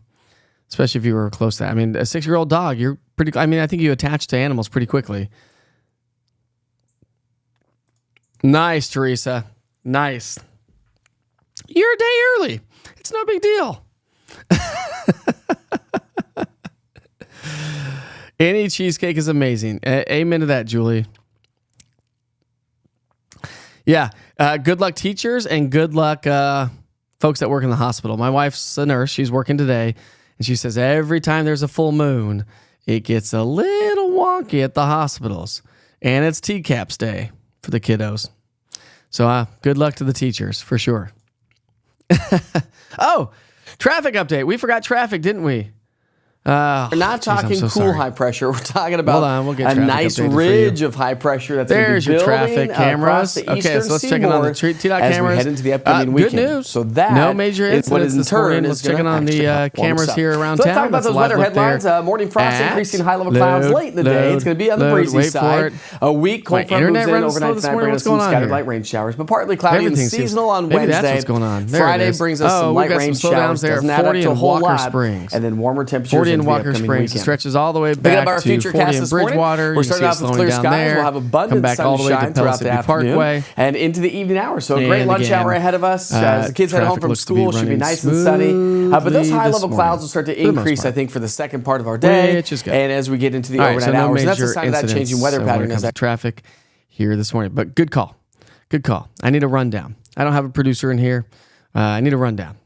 especially if you were close to that. I mean, a 6-year-old dog, I think you attach to animals pretty quickly. Nice, Teresa. Nice. You're a day early. It's no big deal. Any cheesecake is amazing. Amen to that, Julie. Yeah. Good luck, teachers, and good luck, folks that work in the hospital. My wife's a nurse. She's working today, and she says every time there's a full moon, it gets a little wonky at the hospitals, and it's TCAPS day for the kiddos. So good luck to the teachers, for sure. Oh, traffic update. We forgot traffic, didn't we? We're not talking cool high pressure. We're talking about a nice ridge of high pressure that's going to be building traffic cameras. Okay, so let's check in on the T-Dot cameras. As we head into the upcoming weekend. Good news. So that no major incidents this morning. Let's check in on the cameras here around town. Let's talk about those weather headlines. Morning frost, increasing high level clouds late in the day. It's going to be on the breezy side. A weak cold front moves in overnight tonight, bringing us some scattered light rain showers, but partly cloudy and seasonal on Wednesday. That's what's going on. Friday brings us some light rain showers. Doesn't add up to a whole lot. And then warmer temperatures 40 in Walker Springs. It stretches all the way back to 40 in Bridgewater. We're starting off with clear skies. We'll have abundant sunshine throughout the afternoon Parkway. and into the evening hours. So a great lunch hour ahead of us. As the kids head home from school, should be nice and sunny. But those high-level clouds will start to increase, I think, for the second part of our day. And as we get into the overnight hours, that's a sign of that changing weather pattern. When it comes to traffic here this morning. But good call. Good call. I need a rundown. I don't have a producer in here. I need a rundown.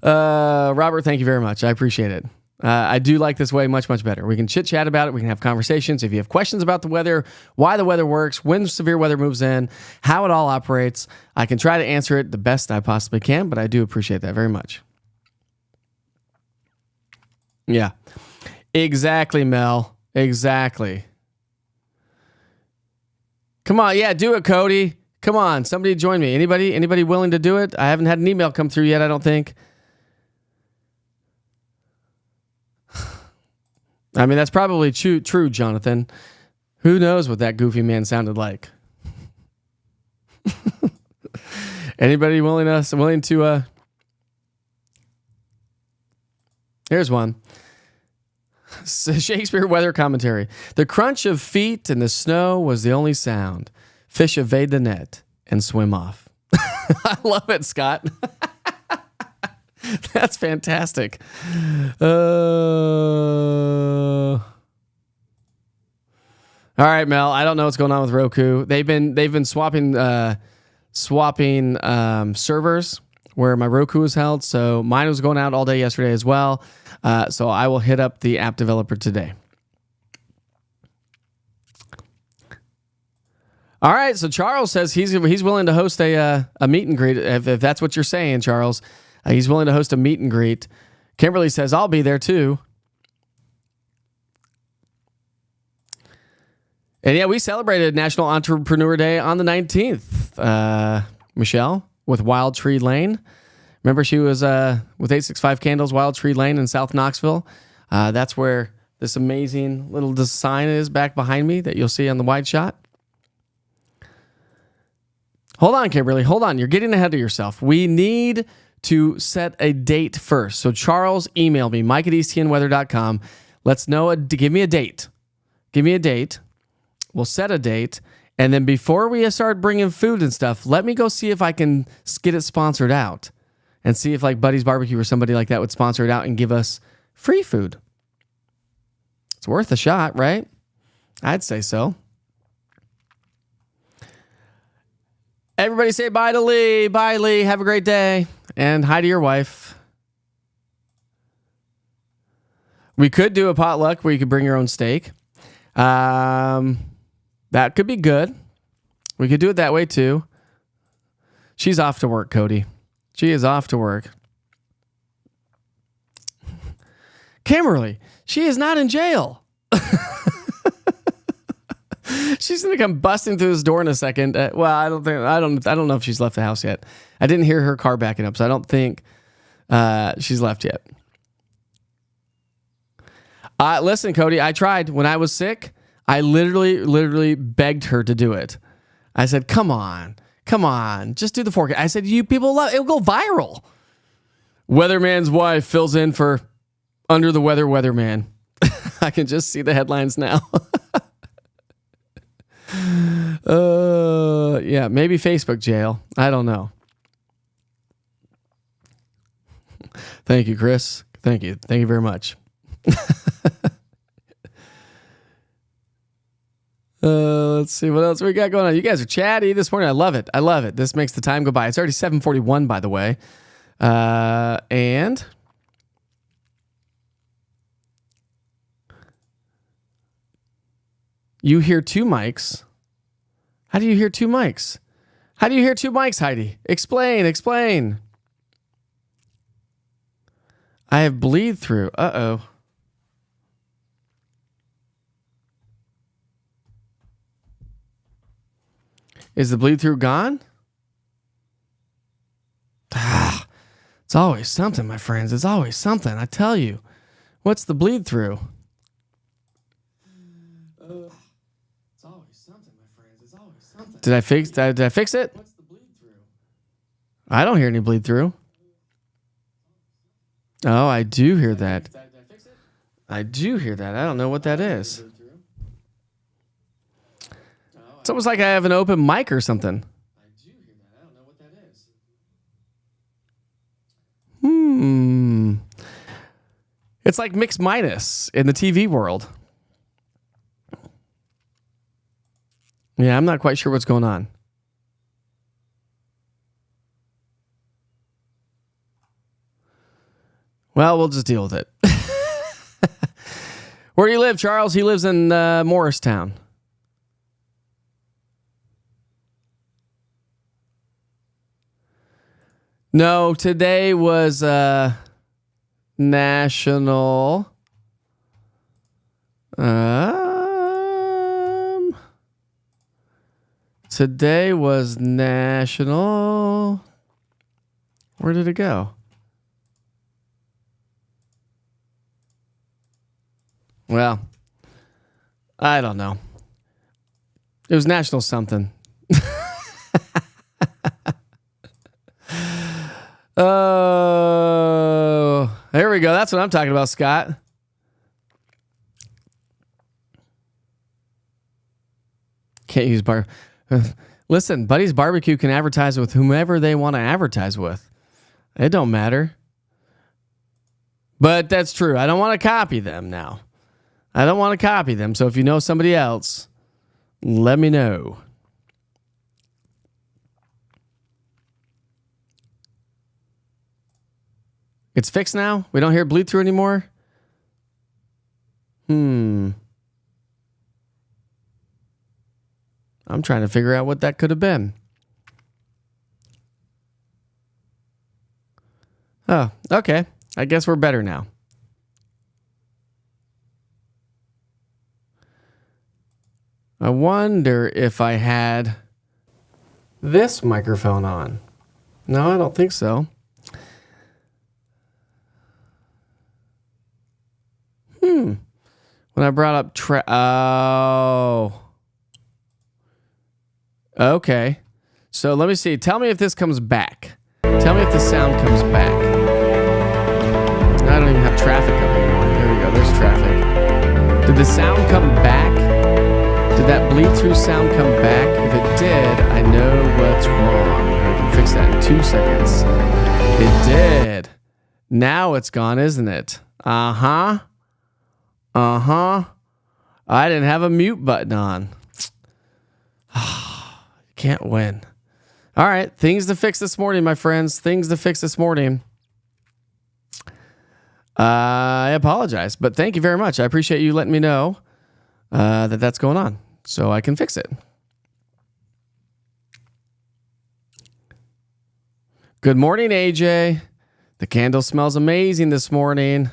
Robert, thank you very much. I appreciate it. I do like this way much, much better. We can chit-chat about it. We can have conversations. If you have questions about the weather, why the weather works, when severe weather moves in, how it all operates, I can try to answer it the best I possibly can, but I do appreciate that very much. Yeah. Exactly, Mel. Exactly. Come on. Yeah, do it, Cody. Come on. Somebody join me. Anybody willing to do it? I haven't had an email come through yet, I don't think. I mean, that's probably true, Jonathan. Who knows what that goofy man sounded like? Anybody willing to? Here's one. Shakespeare weather commentary. The crunch of feet in the snow was the only sound. Fish evade the net and swim off. I love it, Scott. That's fantastic. All right, Mel. I don't know what's going on with Roku. They've been swapping servers where my Roku is held. So mine was going out all day yesterday as well. So I will hit up the app developer today. All right. So Charles says he's willing to host a meet and greet if that's what you're saying, Charles. He's willing to host a meet and greet. Kimberly says, I'll be there too. And yeah, we celebrated National Entrepreneur Day on the 19th. Michelle with Wild Tree Lane. Remember she was with 865 Candles, Wild Tree Lane in South Knoxville. That's where this amazing little sign is back behind me that you'll see on the wide shot. Hold on, Kimberly. Hold on. You're getting ahead of yourself. We need to set a date first. So Charles, email me, mike@eastnweather.com. Let's know, give me a date. Give me a date. We'll set a date. And then before we start bringing food and stuff, let me go see if I can get it sponsored out and see if like Buddy's Barbecue or somebody like that would sponsor it out and give us free food. It's worth a shot, right? I'd say so. Everybody say bye to Lee. Bye, Lee. Have a great day. And hi to your wife. We could do a potluck where you could bring your own steak. That could be good. We could do it that way too. She's off to work, Cody. She is off to work. Kimberly, she is not in jail. She's gonna come busting through this door in a second. Well, I don't know if she's left the house yet. I didn't hear her car backing up, so I don't think she's left yet. Listen, Cody, I tried when I was sick. I literally begged her to do it. I said, "Come on, just do the forecast." I said, "You people love it. It'll go viral." Weatherman's wife fills in for under the weather weatherman. I can just see the headlines now. Yeah, maybe Facebook jail. I don't know. Thank you, Chris. Thank you very much. Let's see what else we got going on. You guys are chatty this morning. I love it. This makes the time go by. It's already 7:41, by the way. And you hear two mics. How do you hear two mics? How do you hear two mics, Heidi? Explain. I have bleed through. Uh-oh. Is the bleed through gone? It's always something, my friends. It's always something. I tell you. What's the bleed through? It's always something, my friends. It's always something. Did I fix it? What's the bleed through? I don't hear any bleed through. Oh, I do hear that. Did I fix it? I do hear that. I don't know what that is. It's almost like I have an open mic or something. I do hear that. I don't know what that is. It's like mix minus in the TV world. Yeah, I'm not quite sure what's going on. Well, we'll just deal with it. Where do you live, Charles? He lives in Morristown. No, today was National. Today was National. Where did it go? Well, I don't know. It was National something. Oh, there we go. That's what I'm talking about, Scott. Can't use bar. Listen, Buddy's Barbecue can advertise with whomever they want to advertise with. It don't matter. But that's true. I don't want to copy them now. I don't want to copy them. So if you know somebody else, let me know. It's fixed now? We don't hear bleed through anymore? I'm trying to figure out what that could have been. Oh, okay. I guess we're better now. I wonder if I had this microphone on. No, I don't think so. When I brought up okay. So let me see. Tell me if this comes back. Tell me if the sound comes back. I don't even have traffic up anymore. There we go. There's traffic. Did the sound come back? Did that bleed through sound come back? If it did, I know what's wrong. I can fix that in 2 seconds. It did. Now it's gone, isn't it? I didn't have a mute button on. Can't win. All right. Things to fix this morning, my friends. Things to fix this morning. I apologize, but thank you very much. I appreciate you letting me know. that's going on, so I can fix it. Good morning, AJ. The candle smells amazing this morning.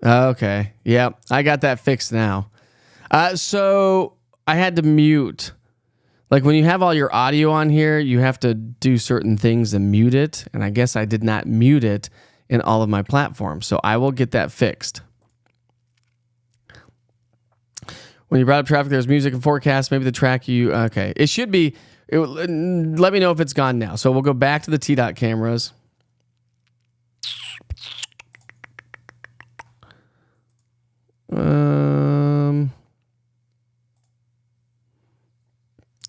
Okay. Yeah, I got that fixed now. So I had to mute. Like when you have all your audio on here, you have to do certain things and mute it. And I guess I did not mute it in all of my platforms. So I will get that fixed. When you brought up traffic, there's music and forecast. Maybe the track okay. It should be. Let me know if it's gone now. So we'll go back to the T-Dot cameras.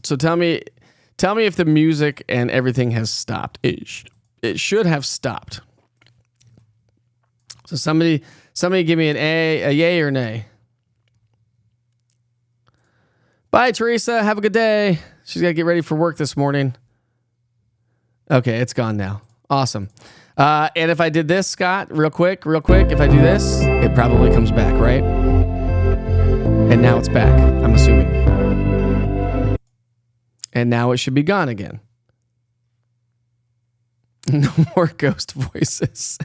So tell me if the music and everything has stopped. It should have stopped. So somebody give me a yay or nay. Bye, Teresa. Have a good day. She's got to get ready for work this morning. Okay, it's gone now. Awesome. And if I did this, Scott, real quick, if I do this, it probably comes back, right? And now it's back, I'm assuming. And now it should be gone again. No more ghost voices.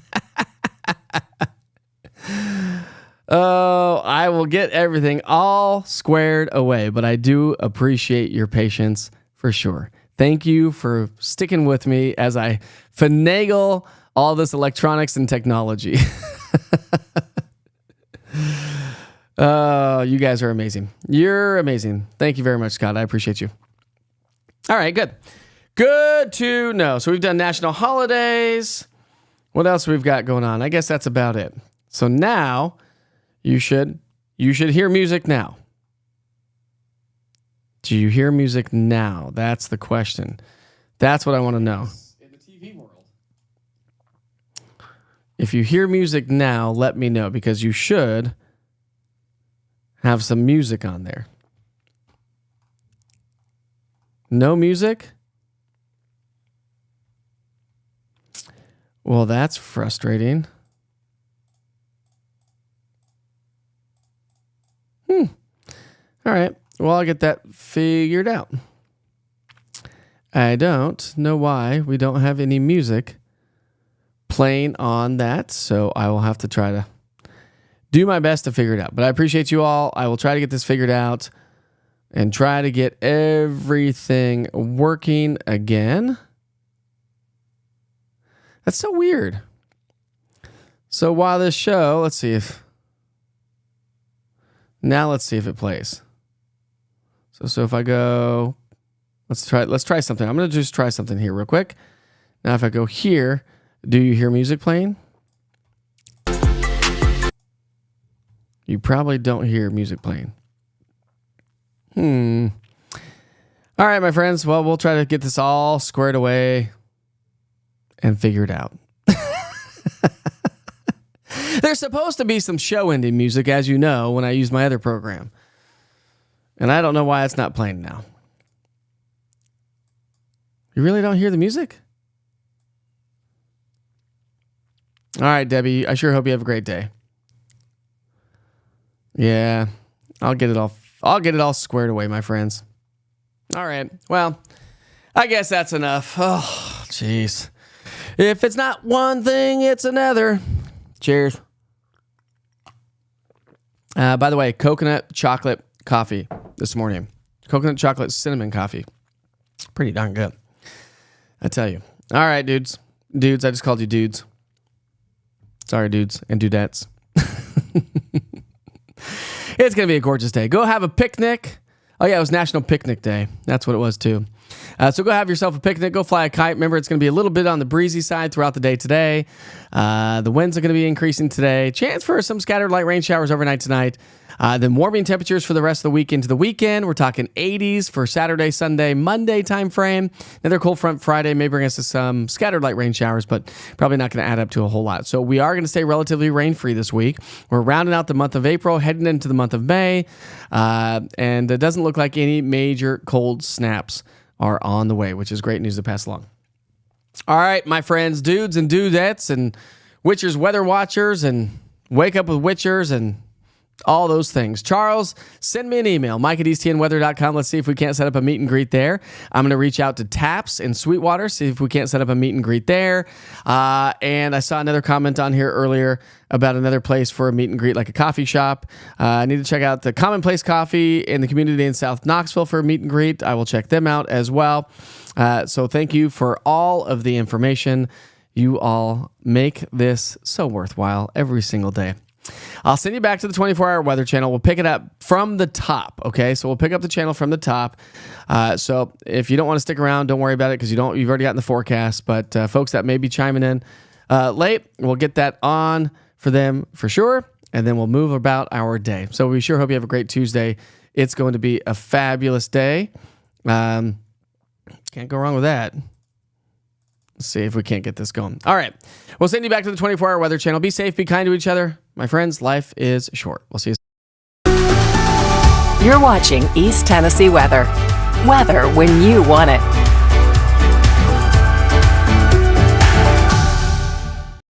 Oh, I will get everything all squared away, but I do appreciate your patience for sure. Thank you for sticking with me as I finagle all this electronics and technology. Oh, you guys are amazing. You're amazing. Thank you very much, Scott. I appreciate you. All right, good. Good to know. So we've done national holidays. What else we've got going on? I guess that's about it. So now you should hear music now. Do you hear music now? That's the question. That's what I want to know. In the TV world. If you hear music now, let me know because you should have some music on there. No music? Well, that's frustrating. All right. Well, I'll get that figured out. I don't know why we don't have any music playing on that, so I will have to try to do my best to figure it out. But I appreciate you all. I will try to get this figured out and try to get everything working again. That's so weird. So while this show, let's see if it plays. So if I go, let's try something. I'm going to just try something here real quick. Now if I go here, do you hear music playing? You probably don't hear music playing. All right, my friends. Well, we'll try to get this all squared away and figure it out. There's supposed to be some show ending music, as you know, when I use my other program. And I don't know why it's not playing now. You really don't hear the music? All right, Debbie. I sure hope you have a great day. Yeah, I'll get it all squared away, my friends. All right. Well, I guess that's enough. Oh, jeez. If it's not one thing, it's another. Cheers. By the way, coconut chocolate coffee this morning. Coconut chocolate cinnamon coffee. Pretty darn good. I tell you. All right, dudes. Dudes, I just called you dudes. Sorry, dudes and dudettes. It's going to be a gorgeous day. Go have a picnic. Oh, yeah, it was National Picnic Day. That's what it was, too. So go have yourself a picnic. Go fly a kite. Remember, it's going to be a little bit on the breezy side throughout the day today. The winds are going to be increasing today. Chance for some scattered light rain showers overnight tonight. Then warming temperatures for the rest of the week into the weekend. We're talking 80s for Saturday, Sunday, Monday time frame. Another cold front Friday may bring us to some scattered light rain showers, but probably not going to add up to a whole lot. So we are going to stay relatively rain-free this week. We're rounding out the month of April, heading into the month of May, and it doesn't look like any major cold snaps are on the way, which is great news to pass along. All right, my friends, dudes and dudettes and Witchers weather watchers and wake up with Witchers and all those things. Charles, send me an email, mike@eastnweather.com. Let's see if we can't set up a meet and greet there. I'm going to reach out to Taps in Sweetwater, see if we can't set up a meet and greet there. And I saw another comment on here earlier about another place for a meet and greet, like a coffee shop. I need to check out the Commonplace Coffee in the community in South Knoxville for a meet and greet. I will check them out as well. So thank you for all of the information. You all make this so worthwhile every single day. I'll send you back to the 24-hour weather channel. We'll pick it up from the top, okay? So we'll pick up the channel from the top. So if you don't want to stick around, don't worry about it because you've already gotten the forecast. But folks that may be chiming in late, we'll get that on for them for sure, and then we'll move about our day. So we sure hope you have a great Tuesday. It's going to be a fabulous day. Can't go wrong with that. Let's see if we can't get this going. All right. We'll send you back to the 24-hour weather channel. Be safe. Be kind to each other. My friends, life is short. We'll see you soon. You're watching East Tennessee weather. Weather when you want it.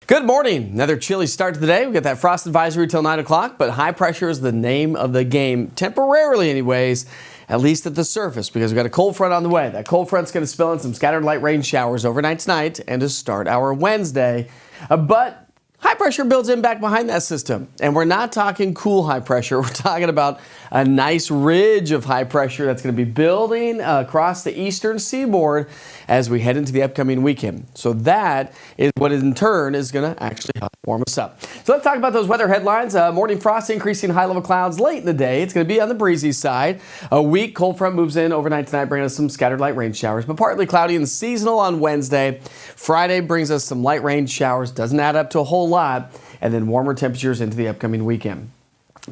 Good morning. Another chilly start to the day. We got that frost advisory till 9 o'clock, but high pressure is the name of the game, temporarily anyways, at least at the surface, because we've got a cold front on the way. That cold front's going to spill in some scattered light rain showers overnight tonight and to start our Wednesday. But high pressure builds in back behind that system. And we're not talking cool high pressure. We're talking about a nice ridge of high pressure that's going to be building across the eastern seaboard as we head into the upcoming weekend. So that is what in turn is going to actually help warm us up. So let's talk about those weather headlines. Morning frost, increasing high level clouds late in the day. It's going to be on the breezy side. A weak cold front moves in overnight tonight, bringing us some scattered light rain showers, but partly cloudy and seasonal on Wednesday. Friday brings us some light rain showers. Doesn't add up to a whole lot. And then warmer temperatures into the upcoming weekend.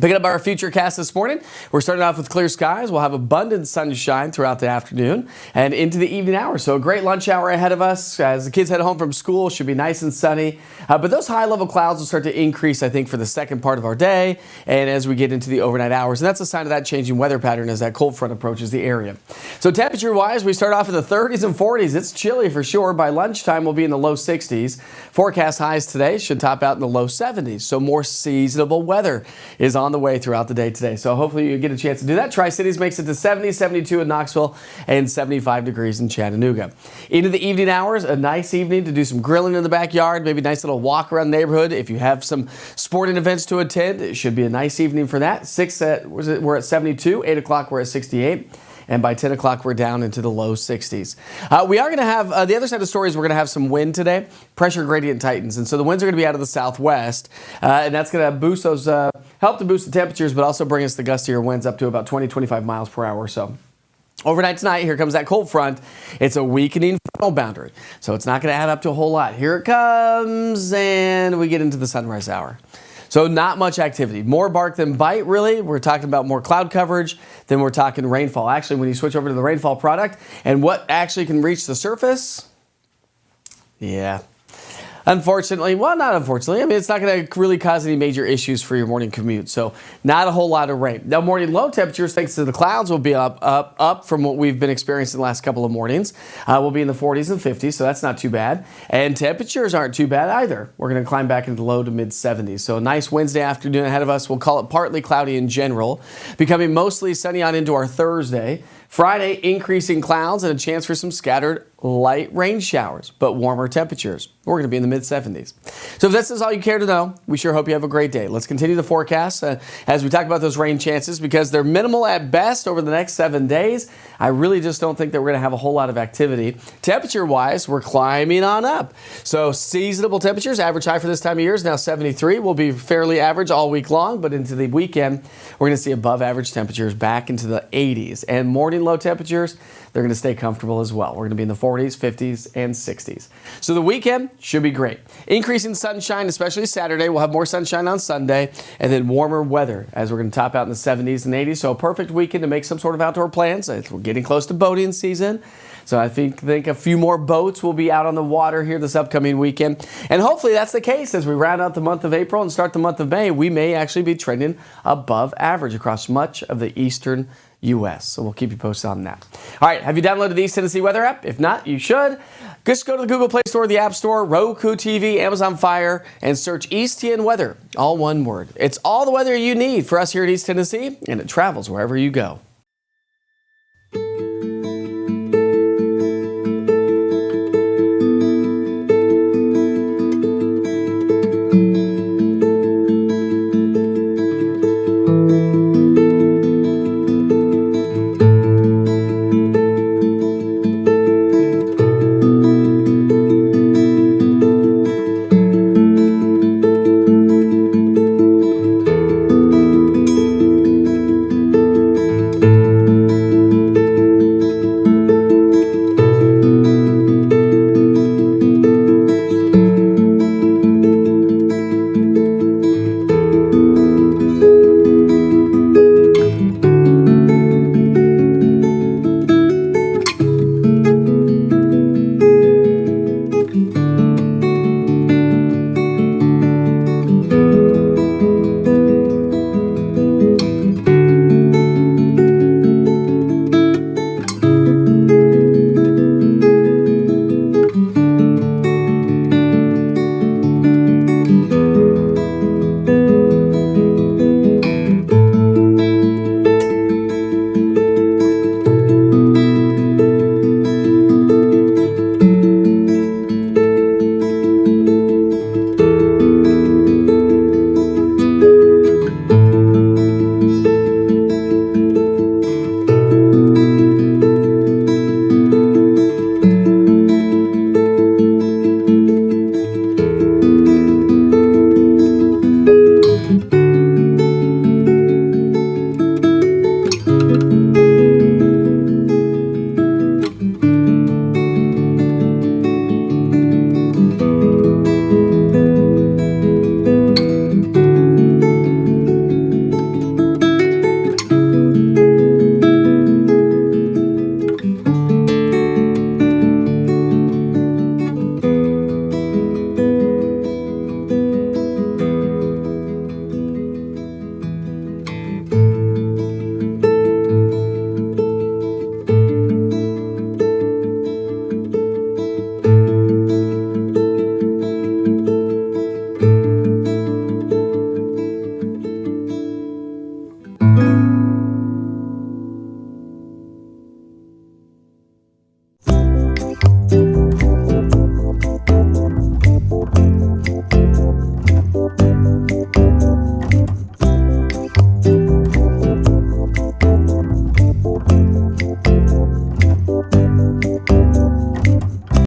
Picking up our future cast this morning, we're starting off with clear skies. We'll have abundant sunshine throughout the afternoon and into the evening hours. So a great lunch hour ahead of us. As the kids head home from school, should be nice and sunny. But those high-level clouds will start to increase, I think, for the second part of our day and as we get into the overnight hours. And that's a sign of that changing weather pattern as that cold front approaches the area. So temperature-wise, we start off in the 30s and 40s. It's chilly for sure. By lunchtime, we'll be in the low 60s. Forecast highs today should top out in the low 70s. So more seasonable weather is on the way throughout the day today. So hopefully you get a chance to do that. Tri-Cities makes it to 70, 72 in Knoxville, and 75 degrees in Chattanooga. Into the evening hours, a nice evening to do some grilling in the backyard, maybe a nice little walk around the neighborhood. If you have some sporting events to attend, it should be a nice evening for that. We're at 72, 8 o'clock we're at 68. And by 10 o'clock, we're down into the low 60s. We are going to have, the other side of the story is we're going to have some wind today. Pressure gradient tightens. And so the winds are going to be out of the southwest. And that's going to boost those, help to boost the temperatures, but also bring us the gustier winds up to about 20, 25 miles per hour or so. Overnight tonight, here comes that cold front. It's a weakening frontal boundary. So it's not going to add up to a whole lot. Here it comes, and we get into the sunrise hour. So not much activity. More bark than bite, really. We're talking about more cloud coverage than we're talking rainfall. Actually, when you switch over to the rainfall product and what actually can reach the surface, yeah. Unfortunately, well, not unfortunately. I mean, it's not going to really cause any major issues for your morning commute. So not a whole lot of rain. Now, morning low temperatures, thanks to the clouds, will be up from what we've been experiencing the last couple of mornings. We'll be in the 40s and 50s, so that's not too bad. And temperatures aren't too bad either. We're going to climb back into the low to mid 70s. So a nice Wednesday afternoon ahead of us. We'll call it partly cloudy in general, becoming mostly sunny on into our Thursday. Friday, increasing clouds and a chance for some scattered light rain showers, but warmer temperatures. We're going to be in the mid-70s. So if this is all you care to know, we sure hope you have a great day. Let's continue the forecast as we talk about those rain chances because they're minimal at best over the next 7 days. I really just don't think that we're going to have a whole lot of activity. Temperature-wise, we're climbing on up. So seasonable temperatures, average high for this time of year is now 73. Will be fairly average all week long, but into the weekend, we're going to see above average temperatures back into the 80s. And morning low temperatures, they're going to stay comfortable as well. We're going to be in the 40s, 50s, and 60s. So the weekend should be great. Increasing sunshine, especially Saturday. We'll have more sunshine on Sunday, and then warmer weather as we're going to top out in the 70s and 80s. So a perfect weekend to make some sort of outdoor plans. We're getting close to boating season. So I think a few more boats will be out on the water here this upcoming weekend. And hopefully that's the case as we round out the month of April and start the month of May. We may actually be trending above average across much of the eastern U.S. So we'll keep you posted on that. All right, have you downloaded the East Tennessee Weather app? If not, you should. Just go to the Google Play Store, the App Store, Roku TV, Amazon Fire, and search East TN Weather, all one word. It's all the weather you need for us here in East Tennessee, and it travels wherever you go.